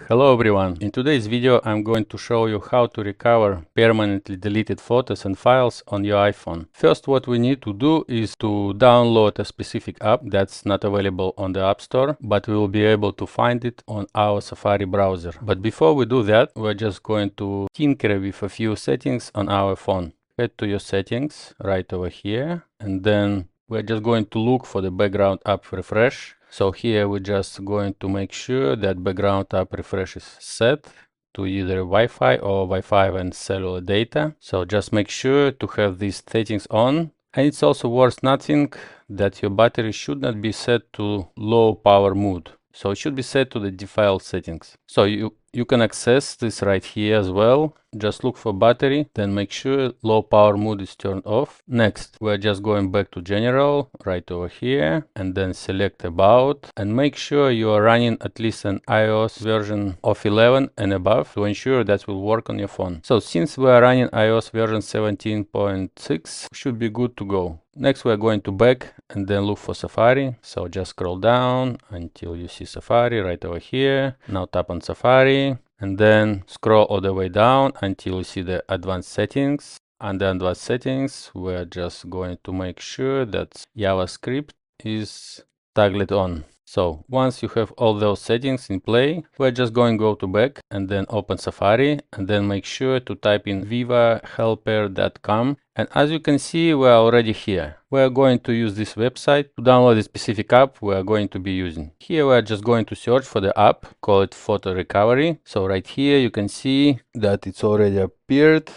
Hello everyone, in today's video I'm going to show you how to recover permanently deleted photos and files on your iPhone. First, what we need to do is to download a specific app that's not available on the App Store, but we will be able to find it on our Safari browser. But before we do that, we're just going to tinker with a few settings on our phone. Head to your settings right over here, and then we're just going to look for the background app refresh. So here we're just going to make sure that background app refresh is set to either Wi-Fi or Wi-Fi and cellular data. So just make sure to have these settings on. And it's also worth noting that your battery should not be set to low power mode. So it should be set to the default settings. So you can access this right here as well. Just look for battery, then make sure low power mode is turned off. Next, we're just going back to general right over here and then select about and make sure you are running at least an iOS version of 11 and above to ensure that will work on your phone. So since we are running iOS version 17.6, should be good to go. Next, we're going to back and then look for Safari. So just scroll down until you see Safari right over here. Now tap on Safari and then scroll all the way down until you see the advanced settings. Under advanced settings, we're just going to make sure that JavaScript is toggled on. So once you have all those settings in play, we're just going to go to back and then open Safari and then make sure to type in vivahelper.com. And as you can see, we're already here. We're going to use this website to download a specific app we're going to be using. Here we're just going to search for the app, call it Photo Recovery. So right here you can see that it's already appeared.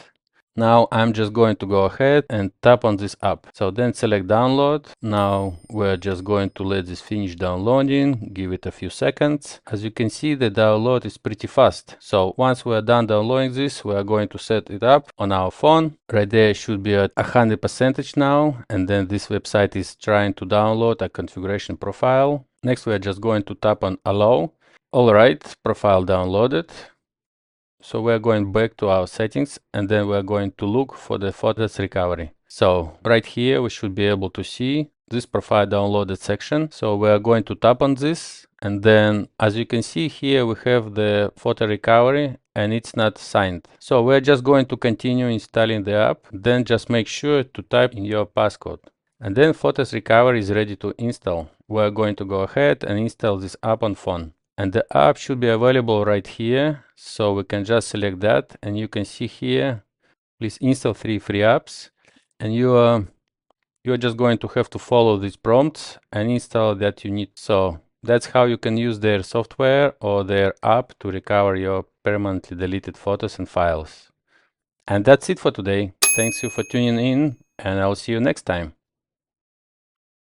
Now I'm just going to go ahead and tap on this app. So then select download. Now we're just going to let this finish downloading, give it a few seconds. As you can see, the download is pretty fast. So once we're done downloading this, we're going to set it up on our phone. Right there should be at 100% now. And then this website is trying to download a configuration profile. Next, we're just going to tap on allow. All right, profile downloaded. So we're going back to our settings and then we're going to look for the photos recovery. So right here we should be able to see this profile downloaded section. So we're going to tap on this and then as you can see here we have the photo recovery and it's not signed. So we're just going to continue installing the app. Then just make sure to type in your passcode. And then photos recovery is ready to install. We're going to go ahead and install this app on phone. And the app should be available right here. So we can just select that and you can see here, please install 3 free apps. And you're just going to have to follow these prompts and install that you need. So that's how you can use their software or their app to recover your permanently deleted photos and files. And that's it for today. Thanks you for tuning in and I'll see you next time.